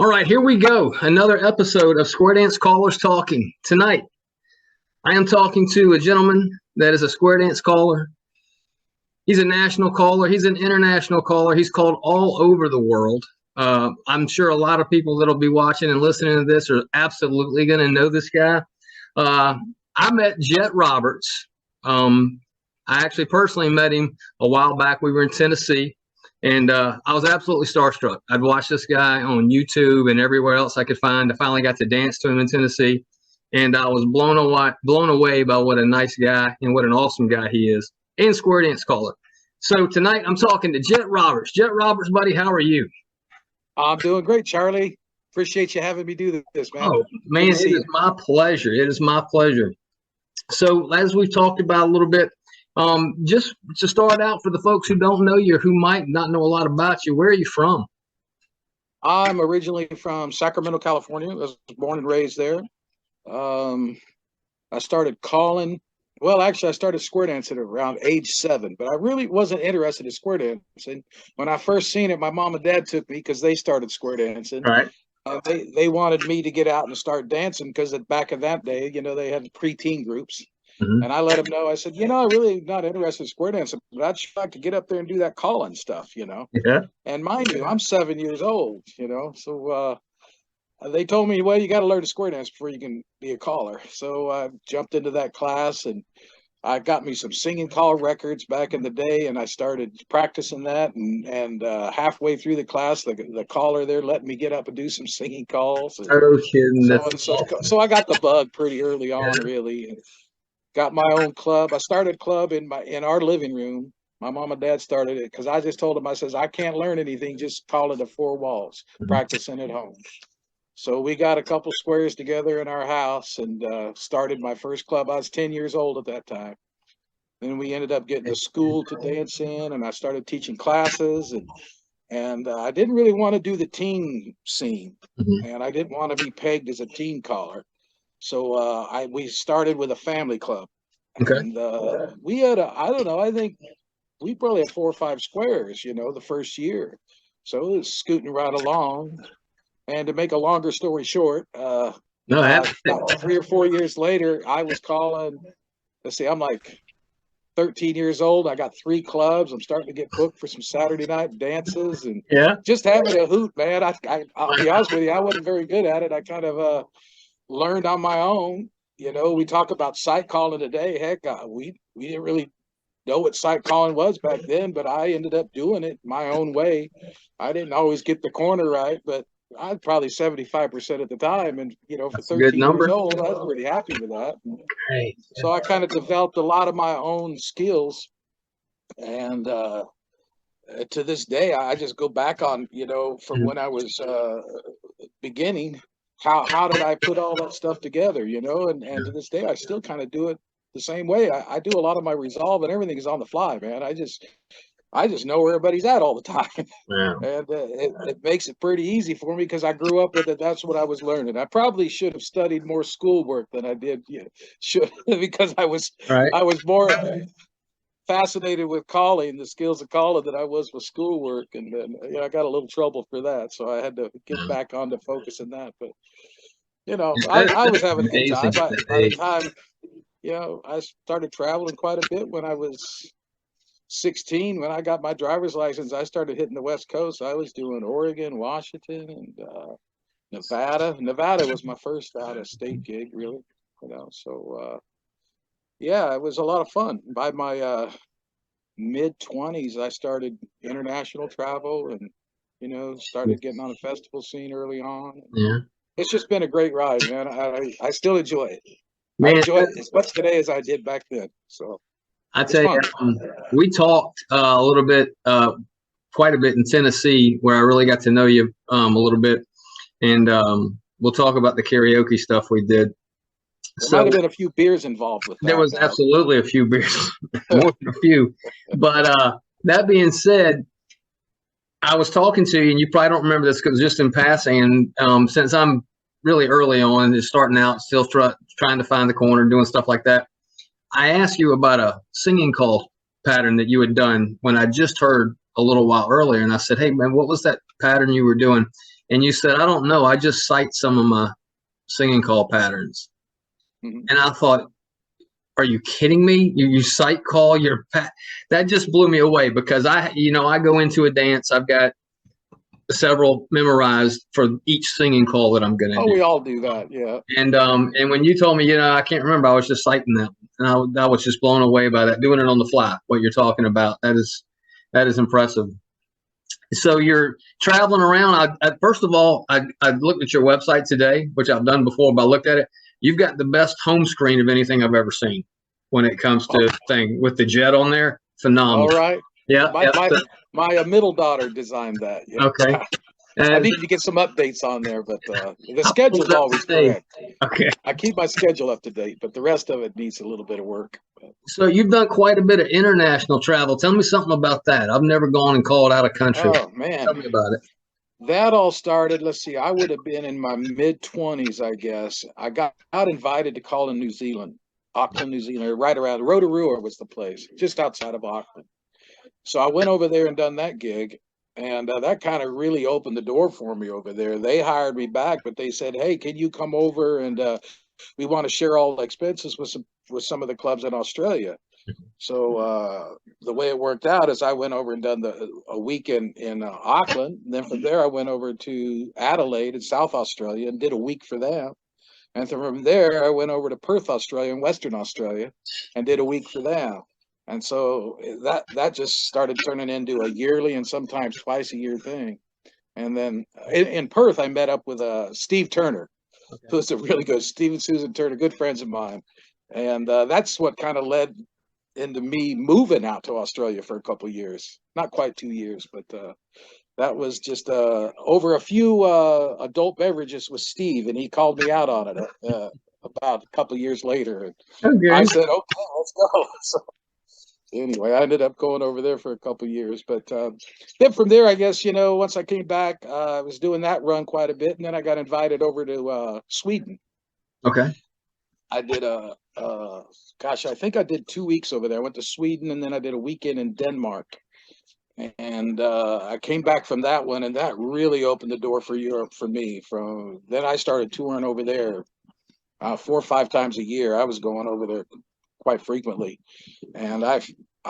All right, here we go. Another episode of Square Dance Callers Talking. Tonight, I am talking to a gentleman that is a Square Dance caller. He's a national caller. He's an international caller. He's called all over the world. I'm sure a lot of people that'll be watching and listening to this are absolutely going to know this guy. I met Jet Roberts. I actually personally met him a while back. We were in Tennessee. And I was absolutely starstruck. I'd watched this guy on YouTube and everywhere else I could find. I finally got to dance to him in Tennessee, and I was blown away by what a nice guy and what an awesome guy he is, and Square Dance caller. So tonight I'm talking to Jet Roberts. Jet Roberts, buddy, how are you? I'm doing great, Charlie. Appreciate you having me do this, man. Oh, man, it is my pleasure. It is my pleasure. So as we've talked about a little bit, just to start out, for the folks who don't know you, or who might not know a lot about you, where are you from? I'm originally from Sacramento, California. I was born and raised there. I started calling. Well, actually, I started square dancing around age 7, but I really wasn't interested in square dancing. When I first seen it, my mom and dad took me because they started square dancing. Right. They wanted me to get out and start dancing because back in that day, they had preteen groups. Mm-hmm. And I let him know, I said, I'm really not interested in square dancing, but I'd like to get up there and do that calling stuff, Yeah. And mind you, I'm 7 years old, so they told me, well, you got to learn to square dance before you can be a caller. So I jumped into that class, and I got me some singing call records back in the day, and I started practicing that. And halfway through the class, the caller there let me get up and do some singing calls. Oh, kidding. So I got the bug pretty early on, really. And got my own club. I started a club in our living room. My mom and dad started it because I just told them, I says, I can't learn anything, just call it the 4 walls, practicing at home. So we got a couple squares together in our house and started my first club. I was 10 years old at that time. Then we ended up getting a school to dance in, and I started teaching classes, and I didn't really want to do the teen scene, and I didn't want to be pegged as a teen caller. So we started with a family club. Okay. And we had I think we probably had 4 or 5 squares, the first year. So it was scooting right along. And to make a longer story short, about 3 or 4 years later, I was calling. Let's see, I'm like 13 years old. I got 3 clubs. I'm starting to get booked for some Saturday night dances and just having a hoot, man. I'll be honest with you, I wasn't very good at it. I kind of learned on my own. We talk about sight calling today. Heck, we didn't really know what sight calling was back then, but I ended up doing it my own way. I didn't always get the corner right, but I was probably 75% at the time. And, for 13 years old, I was pretty happy with that. Right. So I kind of developed a lot of my own skills. And to this day, I just go back on, from when I was beginning, how did I put all that stuff together, and to this day, I still kind of do it the same way. I do a lot of my resolve, and everything is on the fly, man. I just know where everybody's at all the time. Yeah. And it makes it pretty easy for me because I grew up with it. That's what I was learning. I probably should have studied more schoolwork than I did. Because I was more fascinated with calling, the skills of calling, than I was with schoolwork. And then I got a little trouble for that. So I had to get back on to focusing that. But, I was having a good time. By the time, I started traveling quite a bit when I was 16. When I got my driver's license, I started hitting the West Coast. I was doing Oregon, Washington, and Nevada. Nevada was my first out of state gig, really. So it was a lot of fun. By my mid-20s, I started international travel and started getting on the festival scene early on. Yeah. It's just been a great ride, man. I still enjoy it. Man, I enjoy it as much today as I did back then. So I tell you, we talked a little bit, quite a bit in Tennessee, where I really got to know you a little bit, and we'll talk about the karaoke stuff we did. There might have been a few beers involved with that. There was absolutely a few beers, more than a few. But that being said, I was talking to you, and you probably don't remember this because just in passing, and since I'm really early on, just starting out, still trying to find the corner, doing stuff like that, I asked you about a singing call pattern that you had done when I just heard a little while earlier. And I said, hey, man, what was that pattern you were doing? and you said, I don't know, I just cite some of my singing call patterns. And I thought, are you kidding me? You sight call your that just blew me away, because I go into a dance, I've got several memorized for each singing call that I'm going to do. We all do that, yeah. And when you told me, I can't remember, I was just citing that, and I was just blown away by that, doing it on the fly. What you're talking about, that is impressive. So you're traveling around. First of all, I looked at your website today, which I've done before, but I looked at it. You've got the best home screen of anything I've ever seen when it comes to thing with the jet on there. Phenomenal. All right. Yeah. My middle daughter designed that. Yeah. Okay. I need to get some updates on there, but the schedule's always correct. Okay. I keep my schedule up to date, but the rest of it needs a little bit of work. So you've done quite a bit of international travel. Tell me something about that. I've never gone and called out of country. Oh, man. Tell me about it. That all started, let's see, I would have been in my mid-20s, I guess. I got invited to call in New Zealand, Auckland, New Zealand, right around Rotorua was the place, just outside of Auckland. So I went over there and done that gig, and that kind of really opened the door for me over there. They hired me back, but they said, hey, can you come over, and we want to share all the expenses with some of the clubs in Australia. So the way it worked out is I went over and done a week in Auckland. And then from there, I went over to Adelaide in South Australia and did a week for them. And from there, I went over to Perth, Australia, in Western Australia, and did a week for them. And so that just started turning into a yearly and sometimes twice a year thing. And then in Perth, I met up with Steve Turner, who's a really good, Steve and Susan Turner, good friends of mine. And that's what kind of led into me moving out to Australia for a couple of years. Not quite 2 years, but that was just over a few adult beverages with Steve, and he called me out on it about a couple of years later. And I said, okay, let's go. So anyway, I ended up going over there for a couple of years. But then from there, I guess, once I came back, I was doing that run quite a bit. And then I got invited over to Sweden. Okay. I did I think I did 2 weeks over there. I went to Sweden, and then I did a weekend in Denmark. And I came back from that one, and that really opened the door for Europe for me. From then I started touring over there 4 or 5 times a year. I was going over there quite frequently. And I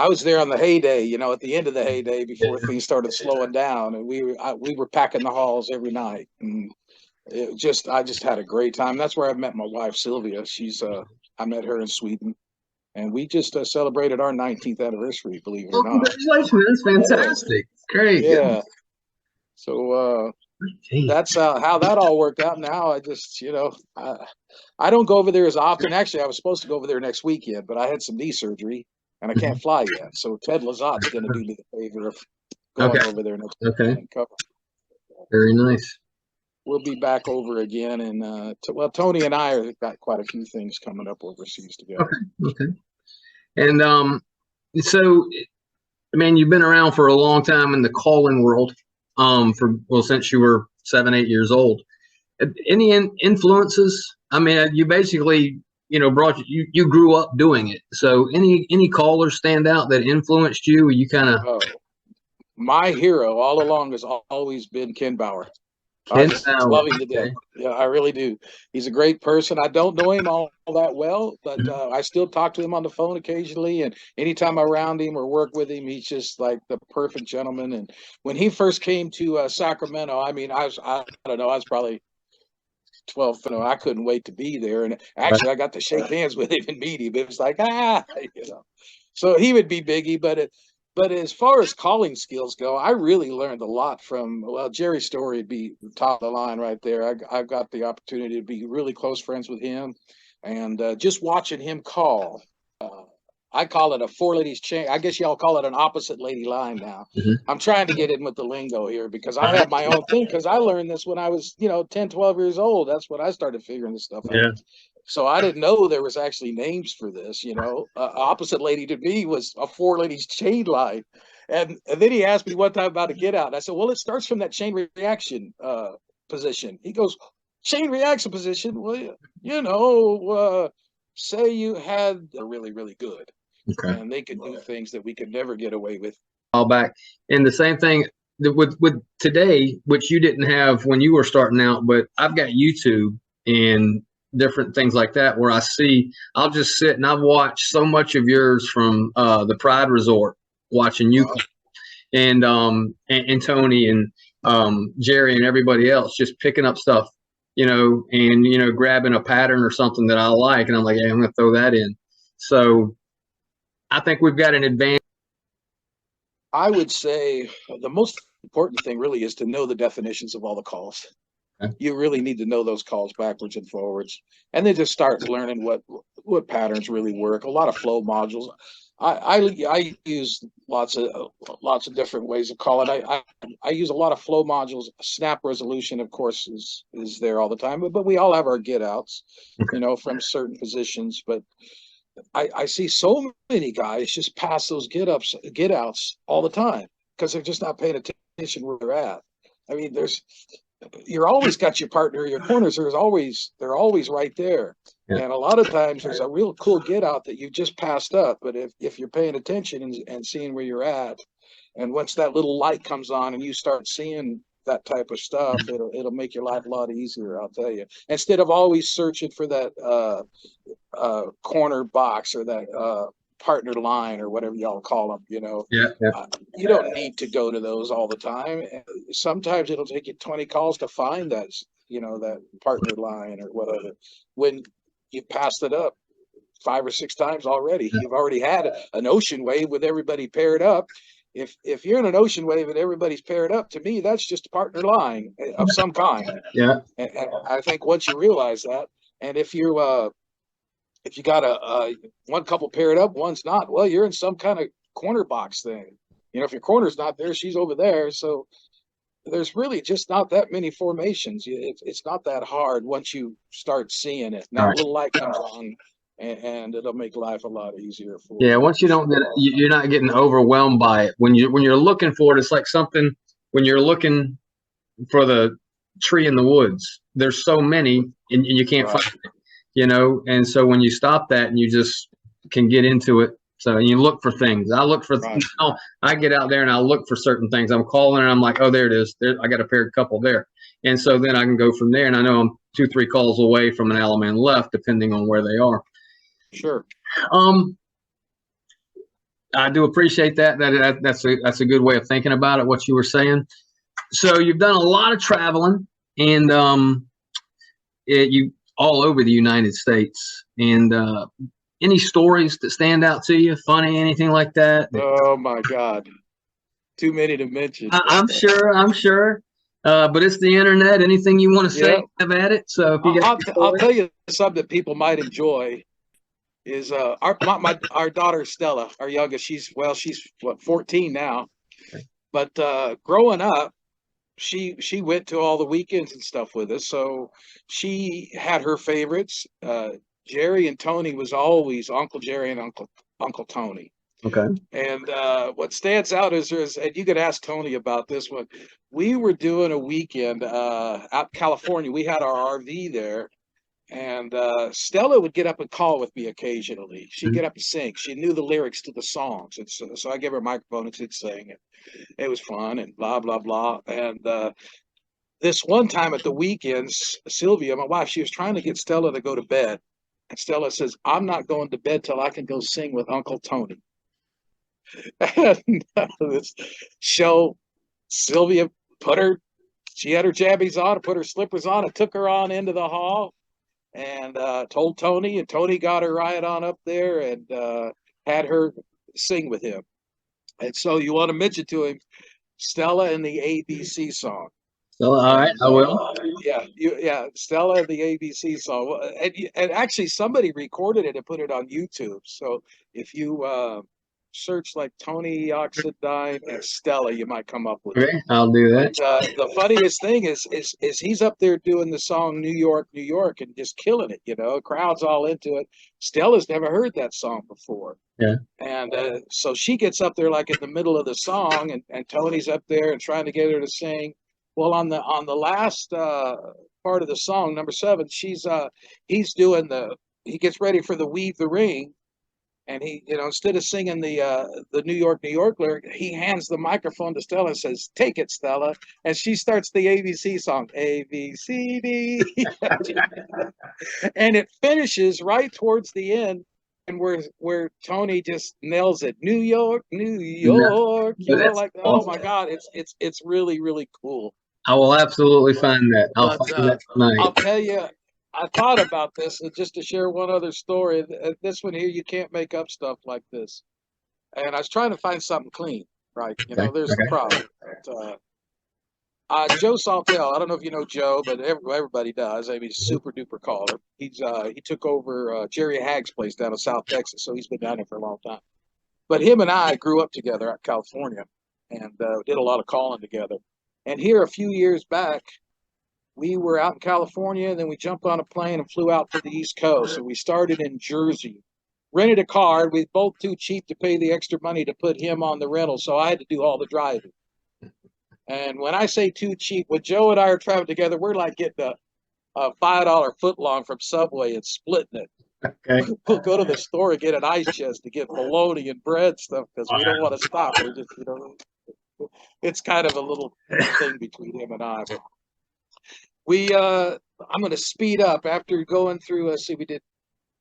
was there on the heyday, at the end of the heyday before things started slowing down. And we were packing the halls every night. And I just had a great time. That's where I met my wife, Sylvia. I met her in Sweden, and we just celebrated our 19th anniversary, believe it or not. Congratulations. That's fantastic. Great. Yeah. So that's how that all worked out. Now I just, I don't go over there as often. Actually, I was supposed to go over there next weekend, but I had some knee surgery, and I can't fly yet. So Ted Lazat's going to do me the favor of going over there next weekend. Very nice. We'll be back over again, and Tony and I have got quite a few things coming up overseas together. Okay. And so, you've been around for a long time in the calling world, since you were 7, 8 years old. Any influences? You basically, you grew up doing it. So any callers stand out that influenced you? Or you kind of my hero all along has always been Ken Bauer. I just love him to death. Yeah, I really do. He's a great person. I don't know him all that well, but I still talk to him on the phone occasionally. And anytime I'm around him or work with him, he's just like the perfect gentleman. And when he first came to Sacramento, I don't know, I was probably 12. I couldn't wait to be there. And actually, I got to shake hands with him and meet him. It was like, So he would be Biggie, But as far as calling skills go, I really learned a lot from, Jerry Story would be top of the line right there. I got the opportunity to be really close friends with him, and just watching him call. I call it a 4 ladies chain. I guess y'all call it an opposite lady line now. I'm trying to get in with the lingo here because I have my own thing, because I learned this when I was, 10, 12 years old. That's when I started figuring this stuff out. So I didn't know there was actually names for this, opposite lady to me was a 4 ladies chain line. And then he asked me one time about a get out. I said, well, it starts from that chain reaction position. He goes, chain reaction position? Well, say you had a really, really good. Okay. And they could do things that we could never get away with. All back. And the same thing, with today, which you didn't have when you were starting out, but I've got YouTube and different things like that where I'll just sit and I've watched so much of yours from the Pride Resort, watching you and Tony and Jerry and everybody else just picking up stuff, and grabbing a pattern or something that I like, and I'm like, hey, I'm gonna throw that in. So I think we've got an advantage. I would say the most important thing really is to know the definitions of all the calls. Okay. You really need to know those calls backwards and forwards, and then just start learning what patterns really work. A lot of flow modules. I use lots of different ways of calling. I use a lot of flow modules. Snap resolution, of course, is there all the time, but we all have our get outs, from certain positions. But I see so many guys just pass those get outs all the time because they're just not paying attention where they're at. I mean, you're always got your partner, your corners. They're always right there. Yeah. And a lot of times there's a real cool get out that you just passed up. But if you're paying attention and seeing where you're at, and once that little light comes on and you start seeing that type of stuff, it'll make your life a lot easier, I'll tell you. Instead of always searching for that corner box or that partner line or whatever y'all call them, Yeah. You don't need to go to those all the time. Sometimes it'll take you 20 calls to find that, that partner line or whatever. When you passed it up 5 or 6 times already, you've already had an ocean wave with everybody paired up. If you're in an ocean wave and everybody's paired up, to me, that's just a partner line of some kind. Yeah. And I think once you realize that, and if you got a one couple paired up, one's not, well, you're in some kind of corner box thing. If your corner's not there, she's over there. So there's really just not that many formations. It's not that hard once you start seeing it. Now, a little light comes on, and it'll make life a lot easier for you. Yeah, once you don't you're not getting overwhelmed by it. When you're looking for it, it's like something when you're looking for the tree in the woods. There's so many, and you can't find it. And so when you stop that and you just can get into it, so you look for things. I look for I get out there and I look for certain things. I'm calling and I'm like, oh, there it is. I got a paired couple there, and so then I can go from there. And I know I'm 2-3 calls away from an Alaman left, depending on where they are. Sure. I do appreciate that. That's a good way of thinking about it, what you were saying. So you've done a lot of traveling, and you all over the United States. And any stories that stand out to you, funny, anything like that? Oh my God, too many to mention. I'm sure. But it's the internet. Anything you want to say, have at it. So if you I'll tell you something that people might enjoy. Is our daughter Stella, our youngest, she's 14 now, but growing up, she went to all the weekends and stuff with us, so she had her favorites. Jerry and Tony was always Uncle Jerry and Uncle Tony. Okay. And what stands out is and you could ask Tony about this one. We were doing a weekend out in California. We had our RV there. And Stella would get up and call with me occasionally. She'd get up and sing. She knew the lyrics to the songs. And so I gave her a microphone and she'd sing. And it was fun and blah, blah, blah. And this one time at the weekends, Sylvia, my wife, she was trying to get Stella to go to bed. And Stella says, I'm not going to bed till I can go sing with Uncle Tony. And this show, Sylvia she had her jammies on, put her slippers on, and took her on into the hall. And told Tony, and Tony got her right on up there and had her sing with him. And so you want to mention to him Stella and the ABC song. Stella, all right, I will. Stella and the ABC song. And actually somebody recorded it and put it on YouTube. So if you search like Tony Oxidine and Stella, you might come up with it. Okay, I'll do that. But, the funniest thing is he's up there doing the song New York, New York, and just killing it, crowd's all into it. Stella's never heard that song before. Yeah. And so she gets up there like in the middle of the song, and Tony's up there and trying to get her to sing. Well, on the last part of the song, number 7, he gets ready for the Weave the Ring. And he, instead of singing the New York, New York lyric, he hands the microphone to Stella and says, "Take it, Stella." And she starts the ABC song, A, B, C, D. And it finishes right towards the end, and where Tony just nails it. New York, New York. Like, oh my God, it's really, really cool. I will absolutely find that. I'll find that tonight. I'll tell you, I thought about this, and just to share one other story. This one here, you can't make up stuff like this. And I was trying to find something clean, right? There's the problem. Joe Saltel, I don't know if you know Joe, but everybody does. I mean, he's super duper caller. He took over Jerry Hagg's place down in South Texas, so he's been down there for a long time. But him and I grew up together out in California, and did a lot of calling together. And here a few years back, we were out in California, and then we jumped on a plane and flew out to the East Coast. And we started in Jersey, rented a car. We were both too cheap to pay the extra money to put him on the rental, so I had to do all the driving. And when I say too cheap, when Joe and I are traveling together, we're like getting a $5 footlong from Subway and splitting it. Okay. We'll go to the store and get an ice chest to get bologna and bread stuff because we don't want to stop. We're just, it's kind of a little thing between him and I. But I'm going to speed up after going through. We did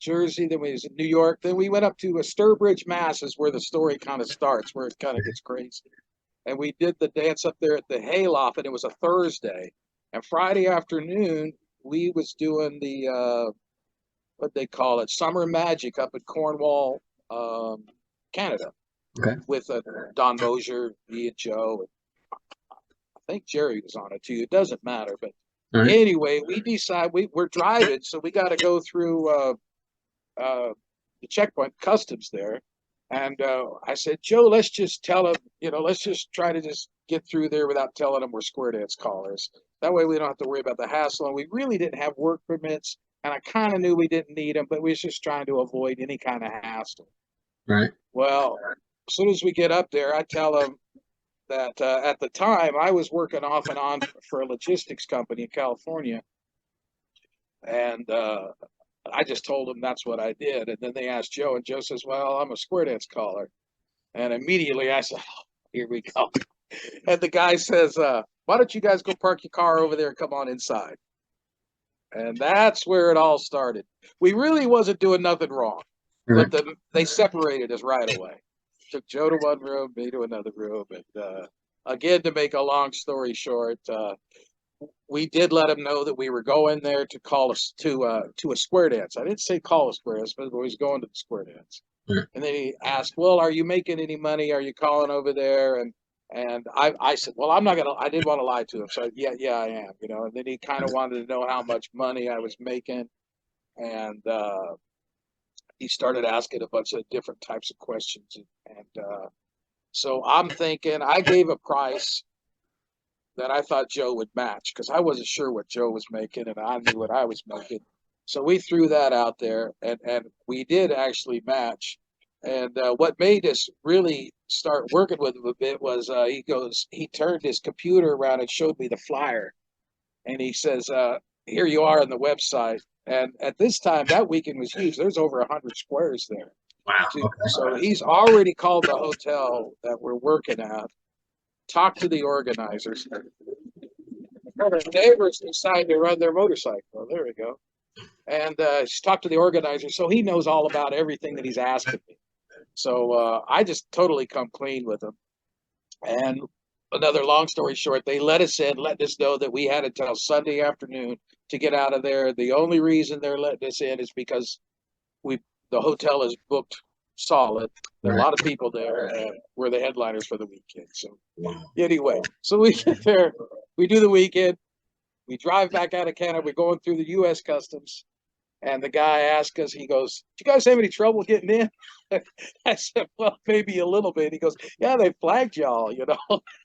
Jersey, then we was in New York, then we went up to Sturbridge, Mass, is where the story kind of starts, where it kind of gets crazy. And we did the dance up there at the Hayloft, and it was a Thursday. And Friday afternoon, we was doing the what they call it, Summer Magic up in Cornwall, Canada. Okay. With Don Mosier, me and Joe. And I think Jerry was on it too. It doesn't matter, but anyway, we decide we're driving, so we got to go through the checkpoint customs there. And I said, Joe, let's just tell him, let's just try to just get through there without telling them we're square dance callers. That way we don't have to worry about the hassle. And we really didn't have work permits, and I kind of knew we didn't need them, but we was just trying to avoid any kind of hassle. Right. Well, as soon as we get up there, I tell them that at the time I was working off and on for a logistics company in California. And I just told them that's what I did. And then they asked Joe, and Joe says, well, I'm a square dance caller. And immediately I said, oh, here we go. And the guy says, why don't you guys go park your car over there and come on inside? And that's where it all started. We really wasn't doing nothing wrong, but they separated us right away. Took Joe to one room, me to another room. And again, to make a long story short, we did let him know that we were going there to call us to a square dance. I didn't say call a square dance, but we was going to the square dance. And then he asked, well, are you making any money? Are you calling over there? And I said, well, I'm not I didn't want to lie to him. So yeah, I am, and then he kind of wanted to know how much money I was making. And he started asking a bunch of different types of questions. And so I'm thinking, I gave a price that I thought Joe would match, because I wasn't sure what Joe was making, and I knew what I was making. So we threw that out there, and we did actually match. And what made us really start working with him a bit was he turned his computer around and showed me the flyer. And he says, here you are on the website. And at this time, that weekend was huge. There's over 100 squares there. Wow. Okay. So he's already called the hotel that we're working at, talked to the organizers. Our neighbors decided to run their motorcycle. Oh, there we go. And she's talked to the organizer, so he knows all about everything that he's asking me. So I just totally come clean with him. And another long story short, they let us in, letting us know that we had until Sunday afternoon to get out of there. The only reason they're letting us in is because the hotel is booked solid. There are a lot of people there, and we're the headliners for the weekend. So anyway, so we get there, we do the weekend, we drive back out of Canada, we're going through the U.S. Customs, and the guy asked us, he goes, do you guys have any trouble getting in? I said, well, maybe a little bit. He goes, yeah, they flagged y'all,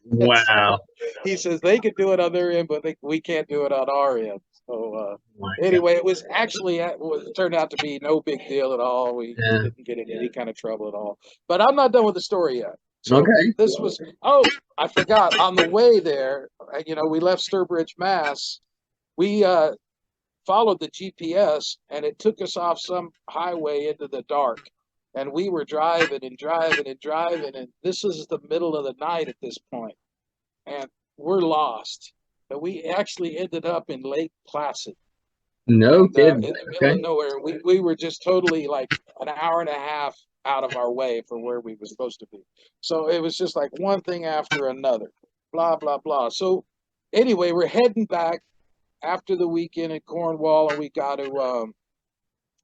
Wow. He says they could do it on their end, but we can't do it on our end. So anyway, it was actually, it turned out to be no big deal at all. We didn't get in any kind of trouble at all. But I'm not done with the story yet. So this was, I forgot, on the way there, we left Sturbridge, Mass. We followed the GPS, and it took us off some highway into the dark. and we were driving and driving and driving, and this is the middle of the night at this point, and we're lost. And we actually ended up in Lake Placid. No And, kidding. in the middle Okay. of nowhere. We were just totally like an hour and a half out of our way for where we were supposed to be. So it was just like one thing after another, blah, blah, blah. So anyway, we're heading back after the weekend in Cornwall, and we got to,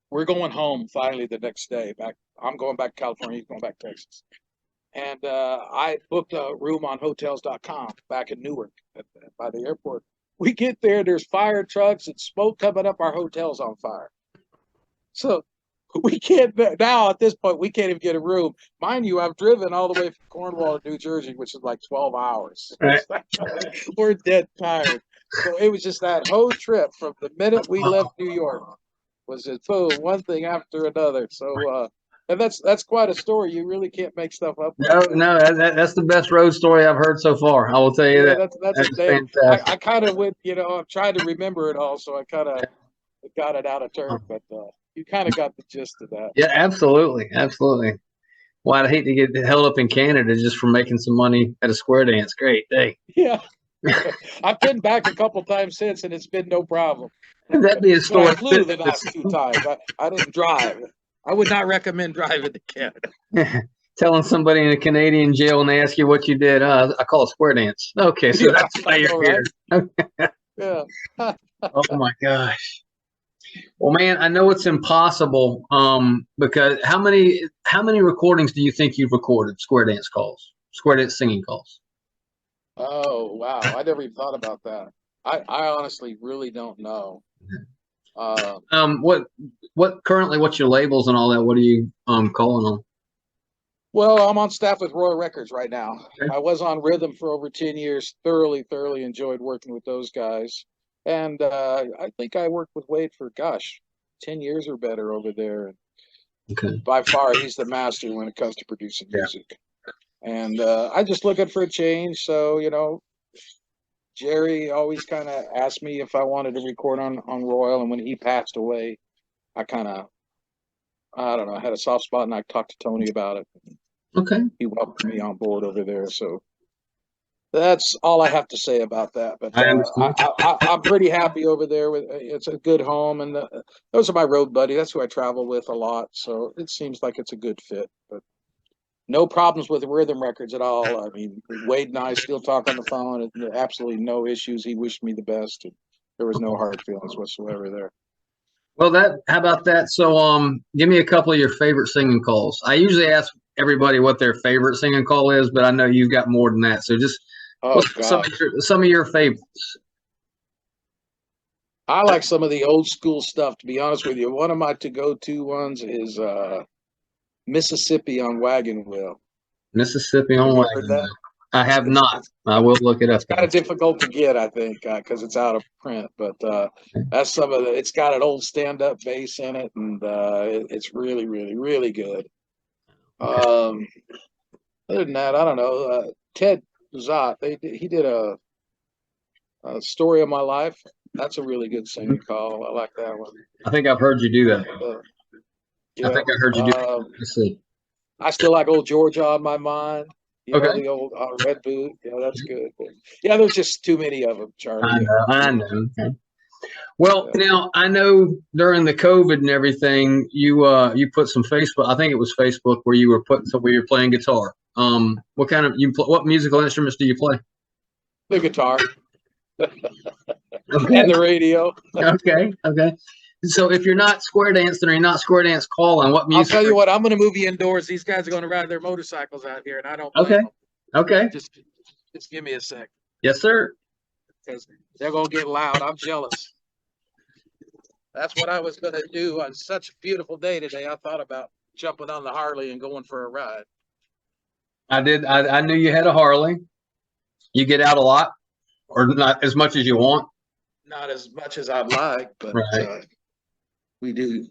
we're going home finally the next day. Back, I'm going back to California, he's going back to Texas. And I booked a room on hotels.com back in Newark by the airport. We get there, there's fire trucks and smoke coming up. Our hotel's on fire. So we can't, now at this point, we can't even get a room. Mind you, I've driven all the way from Cornwall to New Jersey, which is like 12 hours. Right. We're dead tired. So it was just that whole trip from the minute we left New York was just boom, one thing after another. So, and that's quite a story. You really can't make stuff up. No, that's the best road story I've heard so far. I will tell you that. That's a day. Fantastic. I kind of went, I'm trying to remember it all, so I kind of got it out of turn, but you kind of got the gist of that. Yeah, absolutely, absolutely. Well, I'd hate to get held up in Canada just for making some money at a square dance. Great day. Yeah, I've been back a couple times since, and it's been no problem. That'd be a story. I flew the last 2 times. I didn't drive. I would not recommend driving to Canada. Telling somebody in a Canadian jail and they ask you what you did, I call it square dance. Okay, so that's why you're here. Right? Yeah. Oh my gosh. Well, man, I know it's impossible. Because how many recordings do you think you've recorded? Square dance calls, square dance singing calls. Oh wow, I never even thought about that. I honestly really don't know. What currently? What's your labels and all that? What are you calling on? Well, I'm on staff with Roy Records right now. Okay. I was on Rhythm for over 10 years. Thoroughly enjoyed working with those guys. And I think I worked with Wade for, 10 years or better over there. Okay. By far, he's the master when it comes to producing music. And I just looking for a change. So, Jerry always kind of asked me if I wanted to record on Royal. And when he passed away, I kind of, I don't know, I had a soft spot, and I talked to Tony about it. Okay. He welcomed me on board over there. So that's all I have to say about that. But I'm pretty happy over there. It's a good home, and those are my road buddies. That's who I travel with a lot. So it seems like it's a good fit. But no problems with Rhythm Records at all. I mean, Wade and I still talk on the phone. And absolutely no issues. He wished me the best. And there was no hard feelings whatsoever there. Well, how about that? So, give me a couple of your favorite singing calls. I usually ask everybody what their favorite singing call is, but I know you've got more than that. So just some of your favorites. I like some of the old school stuff, to be honest with you. One of my to-go-to ones is Mississippi on Wagon Wheel. Mississippi on Wagon Wheel. I have not. I will look it up. It's kind of difficult to get, I think, because it's out of print. But that's some of the. It's got an old stand-up bass in it, and it's really, really, really good. Other than that, I don't know. Ted Zott, he did a Story of My Life. That's a really good singing call. I like that one. I think I've heard you do that. Yeah. I think I heard you do that. Let's see. I still like Old Georgia on My Mind. Okay. The old Red Boot. Yeah, that's good. But, yeah, there's just too many of them, Charlie. I know. Okay. Well, now I know during the COVID and everything, you put some Facebook. I think it was Facebook where you were playing guitar. What kind of what musical instruments do you play? The guitar. Okay. And the radio. Okay. So if you're not square dancing or you're not square dance calling, what music? I'll tell you what, I'm going to move you indoors. These guys are going to ride their motorcycles out here, and I don't blame them. Okay. Just give me a sec. Yes, sir. Because they're going to get loud. I'm jealous. That's what I was going to do on such a beautiful day today. I thought about jumping on the Harley and going for a ride. I did. I knew you had a Harley. You get out a lot, or not as much as you want? Not as much as I'd like, but right. We do.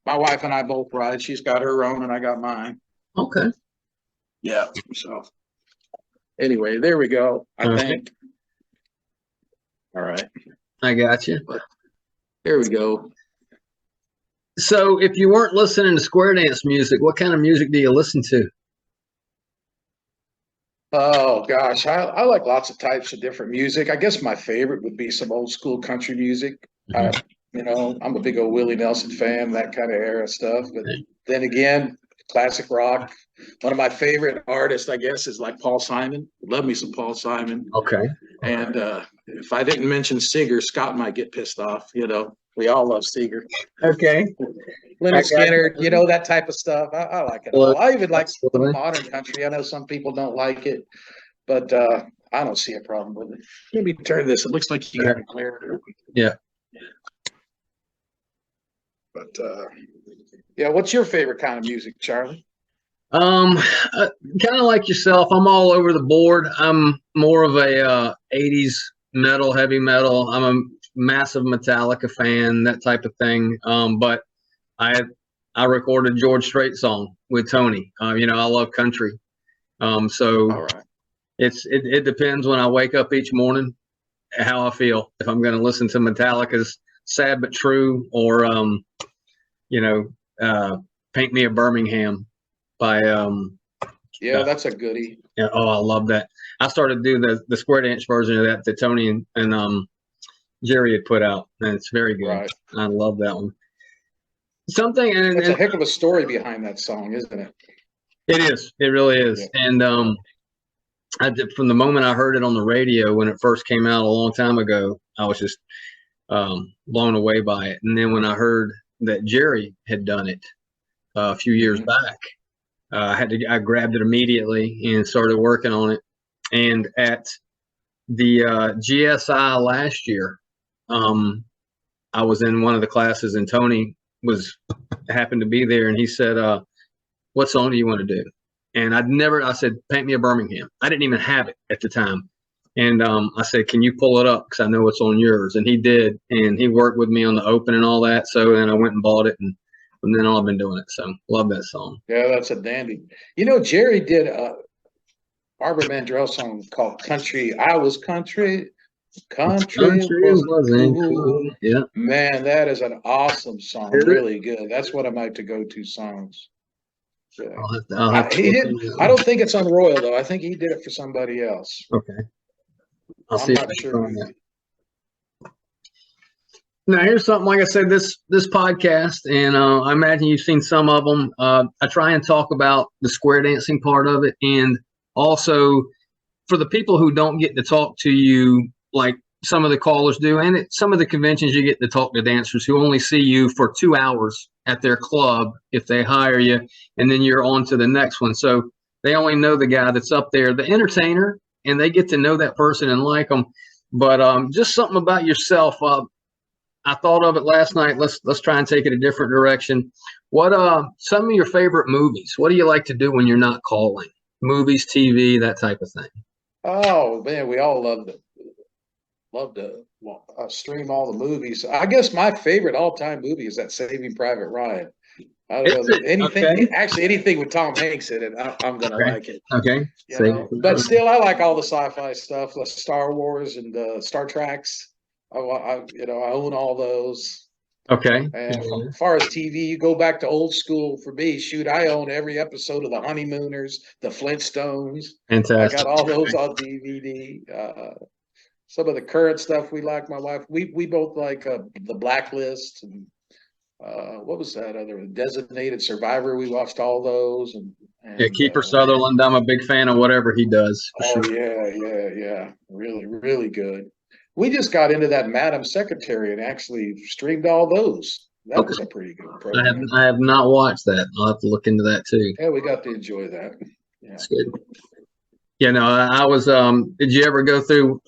My wife and I both ride. She's got her own, and I got mine. Okay. Yeah. So anyway, there we go. I think. All right. I got you. But there we go. So if you weren't listening to square dance music, what kind of music do you listen to? Oh gosh, I like lots of types of different music. I guess my favorite would be some old school country music. Mhm. I'm a big old Willie Nelson fan, that kind of era stuff. But then again, classic rock. One of my favorite artists, I guess, is like Paul Simon. Love me some Paul Simon. Okay. And if I didn't mention Seeger, Scott might get pissed off. We all love Seeger. Okay. Leonard Skinner, that type of stuff. I like it all. I even like the modern country. I know some people don't like it, but I don't see a problem with it. Let me turn this. It looks like you got it clear. Yeah. But yeah, what's your favorite kind of music, Charlie? Kind of like yourself. I'm all over the board. I'm more of a 80s metal, heavy metal. I'm a massive Metallica fan, that type of thing. But I recorded George Strait song with Tony. I love country. So all right. It depends when I wake up each morning how I feel. If I'm going to listen to Metallica's Sad But True or Paint Me a Birmingham by that's a goodie. Yeah, oh, I love that. I started to do the square dance version of that Tony and Jerry had put out, and it's very good. Right. I love that one. Something and it's a heck of a story behind that song, isn't it? It is. It really is. Yeah. And from the moment I heard it on the radio when it first came out a long time ago, I was just blown away by it. And then when I heard that Jerry had done it a few years back, I grabbed it immediately and started working on it. And at the GSI last year, I was in one of the classes and Tony happened to be there, and he said, what song do you want to do? And I said, Paint Me a Birmingham. I didn't even have it at the time. And I said, can you pull it up? Because I know it's on yours. And he did. And he worked with me on the open and all that. So then I went and bought it. And from then on, I've been doing it. So love that song. Yeah, that's a dandy. Jerry did a Barbara Mandrell song called Country. I Was Country. Country wasn't cool. Yeah. Man, that is an awesome song. Really good. That's one of my to-go-to songs. Yeah. I don't think it's on Royal though. I think he did it for somebody else. Okay. I'm not sure. Now here's something. Like I said, this podcast, and I imagine you've seen some of them. I try and talk about the square dancing part of it, and also for the people who don't get to talk to you like some of the callers do, and at some of the conventions you get to talk to dancers who only see you for 2 hours at their club if they hire you, and then you're on to the next one. So they only know the guy that's up there, the entertainer, and they get to know that person and like them. But just something about yourself. I thought of it last night. Let's try and take it a different direction. What some of your favorite movies? What do you like to do when you're not calling? Movies, TV, that type of thing. Oh man, we all love to stream all the movies. I guess my favorite all-time movie is that Saving Private Ryan. I don't know anything. Okay. Actually, anything with Tom Hanks in it, I'm gonna like it. Okay. But still, I like all the sci-fi stuff, like Star Wars and Star Treks. I own all those. Okay. And as far as TV, you go back to old school for me. Shoot, I own every episode of The Honeymooners, The Flintstones. Fantastic. I got all those on DVD. Some of the current stuff we like. My wife, we both like The Blacklist and what was that other Designated Survivor? We watched all those and Kiefer Sutherland. I'm a big fan of whatever he does. Oh sure. Yeah. Really, really good. We just got into that Madam Secretary and actually streamed all those. That was a pretty good program. I have not watched that. I'll have to look into that too. Yeah, we got to enjoy that. Yeah. That's good. Yeah, no, I was. Did you ever go through?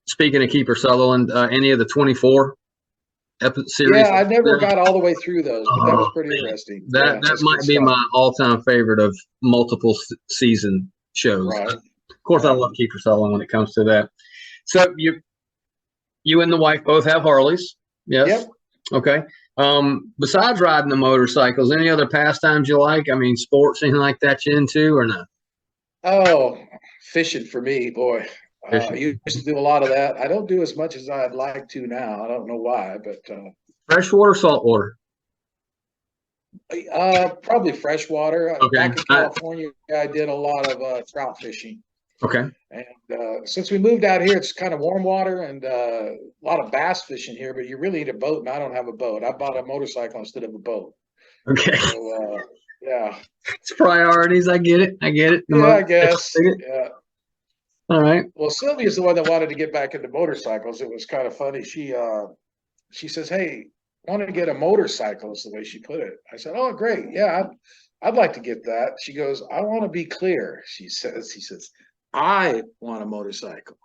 Speaking of Kiefer Sutherland, any of the 24 series? Yeah, I never got all the way through those, but that was pretty interesting. That might be my all-time favorite of multiple season shows. Right. Of course, I love Kiefer Sutherland when it comes to that. So you and the wife both have Harleys. Yes. Yep. Okay. Besides riding the motorcycles, any other pastimes you like? I mean, sports, anything like that you into or not? Oh, fishing for me, boy. I used to do a lot of that. I don't do as much as I'd like to now. I don't know why, but freshwater, saltwater. Probably freshwater. Okay. Back in California, I did a lot of trout fishing. Okay. And since we moved out here, it's kind of warm water and a lot of bass fishing here, but you really need a boat, and I don't have a boat. I bought a motorcycle instead of a boat. Okay. So, yeah. It's priorities. I get it. I get it. Yeah, I guess. Yeah. All right. Well, Sylvia's the one that wanted to get back into motorcycles. It was kind of funny. She says, "Hey, I want to get a motorcycle," is the way she put it. I said, "Oh, great. Yeah, I'd like to get that." She goes, "I want to be clear." She says, "I want a motorcycle,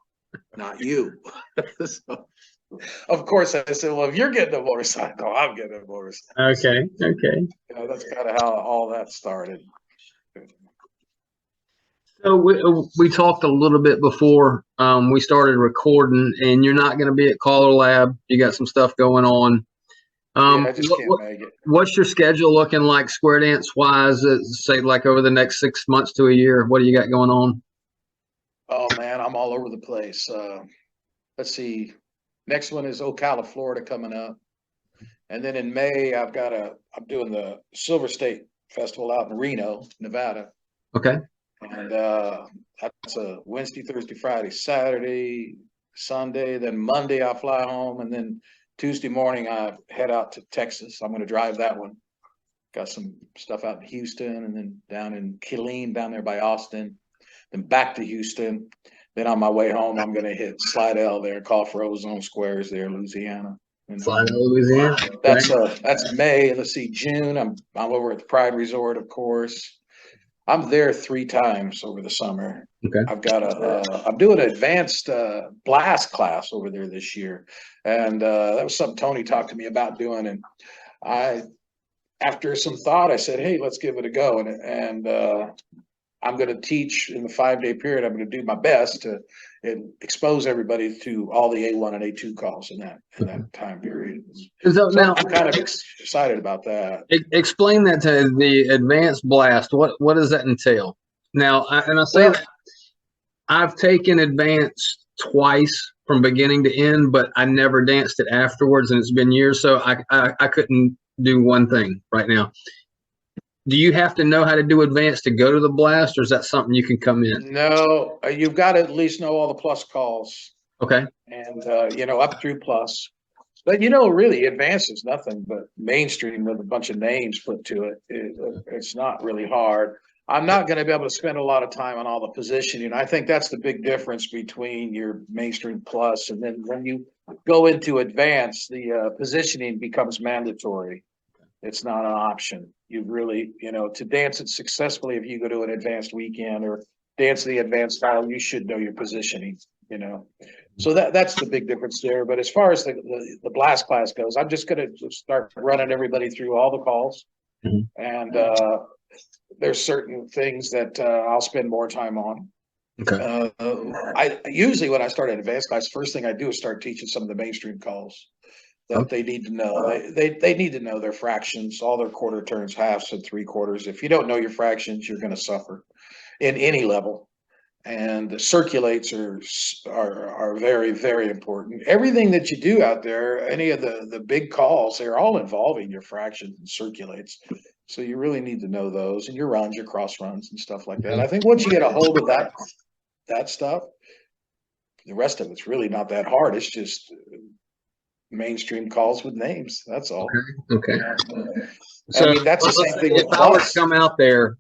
not you." So, of course, I said, "Well, if you're getting a motorcycle, I'm getting a motorcycle." Okay. Okay. That's kind of how all that started. So we talked a little bit before we started recording, and you're not going to be at Caller Lab. You got some stuff going on. Yeah, I just can't make it. What's your schedule looking like, square dance wise? Say like over the next 6 months to a year. What do you got going on? Oh man, I'm all over the place. Let's see. Next one is Ocala, Florida, coming up, and then in May I'm doing the Silver State Festival out in Reno, Nevada. Okay. And that's a Wednesday, Thursday, Friday, Saturday, Sunday. Then Monday I fly home, and then Tuesday morning I head out to Texas. I'm going to drive that one. Got some stuff out in Houston, and then down in Killeen, down there by Austin. Then back to Houston. Then on my way home, I'm going to hit Slidell there, call for Ozone Squares there, Louisiana. Slidell, Louisiana. That's May. And let's see, June. I'm over at the Pride Resort, of course. I'm there 3 times over the summer. Okay. I'm doing an advanced blast class over there this year, and that was something Tony talked to me about doing. And after some thought, I said, "Hey, let's give it a go." And I'm going to teach in the 5-day period. I'm going to do my best to expose everybody to all the A1 and A2 calls in that time period. So now I'm kind of excited about that. Explain that to the advanced blast. What does that entail? Now, I've taken advanced twice from beginning to end, but I never danced it afterwards, and it's been years, so I couldn't do one thing right now. Do you have to know how to do advanced to go to the blast, or is that something you can come in? No, you've got to at least know all the plus calls. Okay. And, up through plus. But, really, advanced is nothing but mainstream with a bunch of names put to it. It's not really hard. I'm not going to be able to spend a lot of time on all the positioning. I think that's the big difference between your mainstream plus, and then when you go into advanced, the positioning becomes mandatory. It's not an option. You really, to dance it successfully, if you go to an advanced weekend or dance the advanced style, you should know your positioning, So that's the big difference there. But as far as the blast class goes, I'm just going to start running everybody through all the calls. Mm-hmm. And there's certain things that I'll spend more time on. Okay. I usually, when I start an advanced class, first thing I do is start teaching some of the mainstream calls that they need to know. They need to know their fractions, all their quarter turns, halves, and 3/4. If you don't know your fractions, you're going to suffer in any level. And the circulates are very, very important. Everything that you do out there, any of the big calls, they're all involving your fractions and circulates. So you really need to know those, and your runs, your cross runs, and stuff like that. I think once you get a hold of that stuff, the rest of it's really not that hard. It's just mainstream calls with names. That's all. Okay. So that's the same thing. If I were to come out there,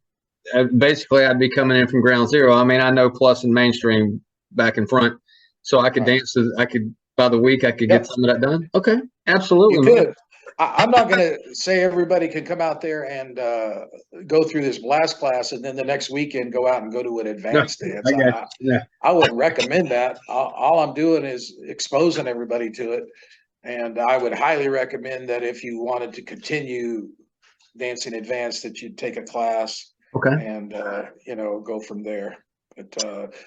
basically I'd be coming in from ground zero. I mean, I know plus and mainstream back and front, so I could dance. I could by the week I could get some of that done. Okay, absolutely. You could. I'm not going to say everybody can come out there and go through this blast class and then the next weekend go out and go to an advanced dance. I wouldn't recommend that. All I'm doing is exposing everybody to it. And I would highly recommend that if you wanted to continue dancing advanced, that you'd take a class. Okay. And, go from there. But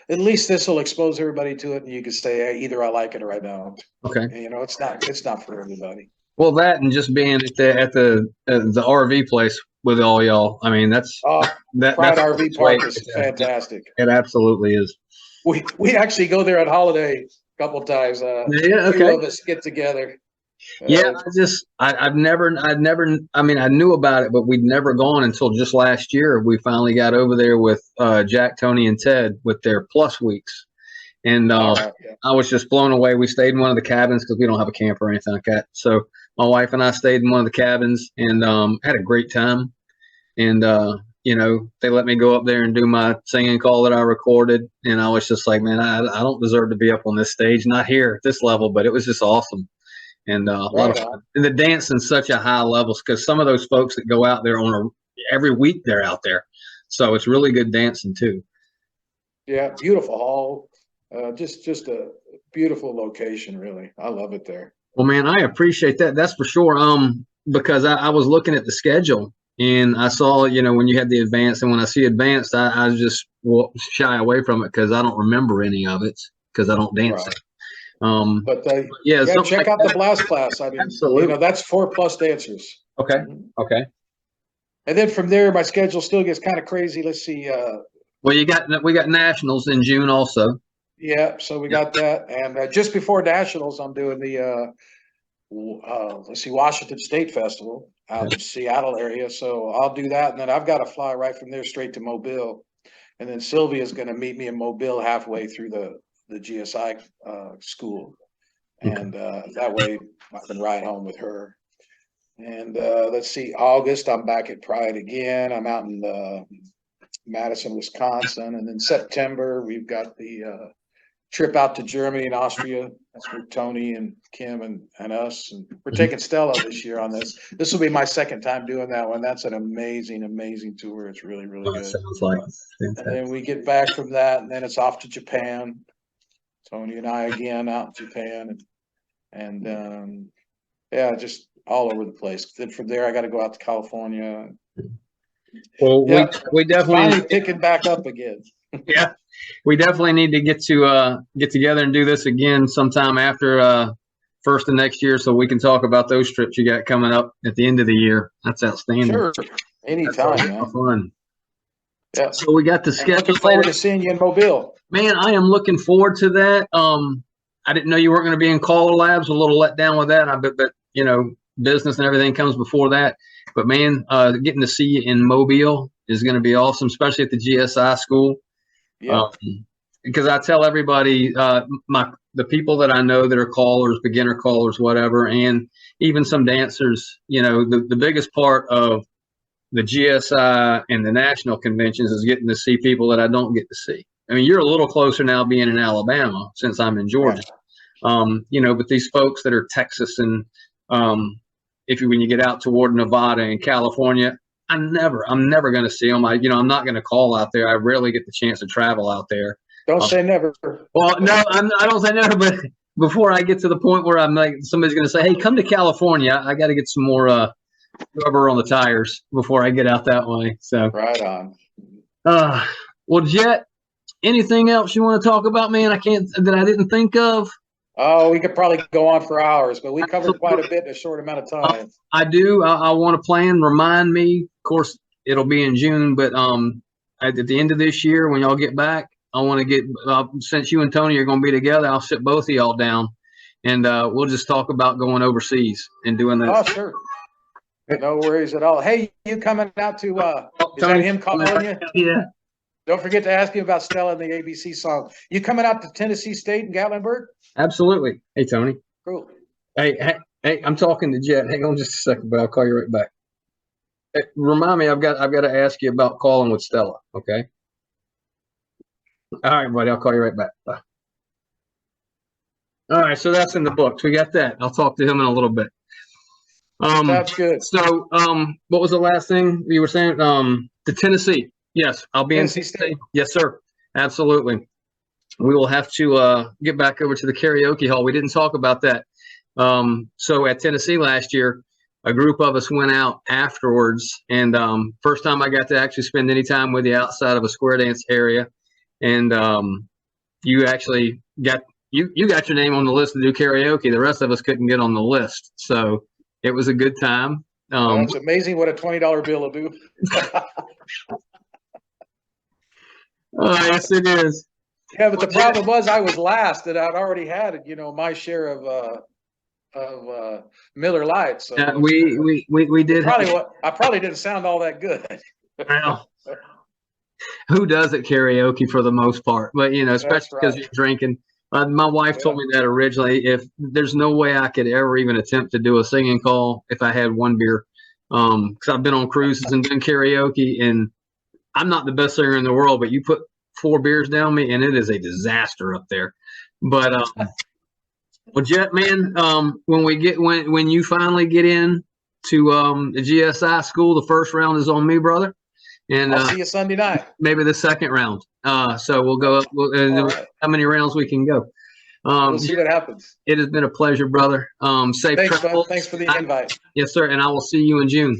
at least this will expose everybody to it, and you can say, hey, either I like it or I don't. Okay. And, it's not for everybody. Well, that and just being at the RV place with all y'all. I mean, that's Pride RV Park is fantastic. It absolutely is. We actually go there on holiday a couple of times. Yeah. Okay. Two of us get together. Yeah, I've never, I mean, I knew about it, but we'd never gone until just last year. We finally got over there with Jack, Tony, and Ted with their plus weeks. And yeah. I was just blown away. We stayed in one of the cabins because we don't have a camper or anything like that. So my wife and I stayed in one of the cabins and had a great time. And, you know, they let me go up there and do my singing call that I recorded. And I was just like, man, I don't deserve to be up on this stage, not here at this level, but it was just awesome. And a lot of fun. And the dancing's such a high level because some of those folks that go out there every week they're out there. So it's really good dancing too. Yeah, beautiful hall. Just a beautiful location, really. I love it there. Well, man, I appreciate that. That's for sure. Because I was looking at the schedule and I saw, you know, when you had the advanced, and when I see advanced, I just shy away from it because I don't remember any of it because I don't dance it. But yeah, check out the blast class. I mean, absolutely. You know, that's 4+ dancers. Okay. Okay. And then from there, my schedule still gets kind of crazy. Let's see. Well, we got nationals in June also. Yeah, so we got that, and just before nationals, I'm doing the let's see, Washington State Festival out in Seattle area. So I'll do that, and then I've got to fly right from there straight to Mobile, and then Sylvia's going to meet me in Mobile halfway through the GSI school, and that way I can ride home with her. And let's see, August I'm back at Pride again. I'm out in Madison, Wisconsin, and then September we've got the trip out to Germany and Austria. That's for Tony and Kim and us. And we're taking Stella this year on this. This will be my second time doing that one. That's an amazing, amazing tour. It's really, really good. Sounds like and then we get back from that, and then it's off to Japan. Tony and I again out in Japan, and yeah, just all over the place. Then from there, I got to go out to California. Well, yeah, we definitely finally picking back up again. Yeah, we definitely need to get together and do this again sometime after first of next year, so we can talk about those trips you got coming up at the end of the year. That's outstanding. Sure, anytime, man. Fun. Yeah. So we got the schedule. Looking forward to seeing you in Mobile. Man, I am looking forward to that. I didn't know you weren't going to be in Caller Labs. A little let down with that. But you know, business and everything comes before that. But man, getting to see you in Mobile is going to be awesome, especially at the GSI school. Yeah. Because I tell everybody, the people that I know that are callers, beginner callers, whatever, and even some dancers, you know, the biggest part of the GSI and the national conventions is getting to see people that I don't get to see. I mean, you're a little closer now being in Alabama since I'm in Georgia, you know, but these folks that are Texas and when you get out toward Nevada and California, I'm never going to see them. I'm not going to call out there. I rarely get the chance to travel out there. Don't say never. Well, no, I don't say never, but before I get to the point where I'm like, somebody's going to say, hey, come to California. I got to get some more rubber on the tires before I get out that way. So right on. Well, Jet, anything else you want to talk about, man? I didn't think of. Oh, we could probably go on for hours, but we covered quite a bit in a short amount of time. I do. I want to plan. Remind me. Of course, it'll be in June, but at the end of this year, when y'all get back, I want to get. Since you and Tony are going to be together, I'll sit both of y'all down, and we'll just talk about going overseas and doing that. Oh, sure. No worries at all. Hey, you coming out to? Is that him calling you? Yeah. Don't forget to ask him about Stella and the ABC song. You coming out to Tennessee State and Gatlinburg? Absolutely. Hey, Tony. Cool. Hey, I'm talking to Jet. Hang on just a second, but I'll call you right back. Hey, remind me, I've got to ask you about calling with Stella. Okay. All right, buddy. I'll call you right back. Bye. All right, so that's in the books. We got that. I'll talk to him in a little bit. Sounds good. So, what was the last thing you were saying? To Tennessee. Yes, I'll be Tennessee in State. Yes, sir. Absolutely. We will have to get back over to the karaoke hall. We didn't talk about that. So at Tennessee last year, a group of us went out afterwards, and first time I got to actually spend any time with you outside of a square dance area. And you actually got you got your name on the list to do karaoke. The rest of us couldn't get on the list, so it was a good time. It's amazing what a $20 bill will do. Oh, yes, it is. Yeah, but the problem was I was last, and I'd already had, my share of Miller Lite. So we did. I probably didn't sound all that good. Well, who does at karaoke for the most part? But especially because you're drinking. My wife told me that originally. If there's no way I could ever even attempt to do a singing call if I had one beer, because I've been on cruises and done karaoke, and I'm not the best singer in the world, but you put 4 beers down me, and it is a disaster up there. But well, Jet man, when you finally get in to the GSI school, the first round is on me, brother. And I'll see you Sunday night. Maybe the second round. So we'll go up. Right. How many rounds we can go? We'll see what happens. It has been a pleasure, brother. Safe Thanks, travel. Thanks for the invite. Yes, sir. And I will see you in June.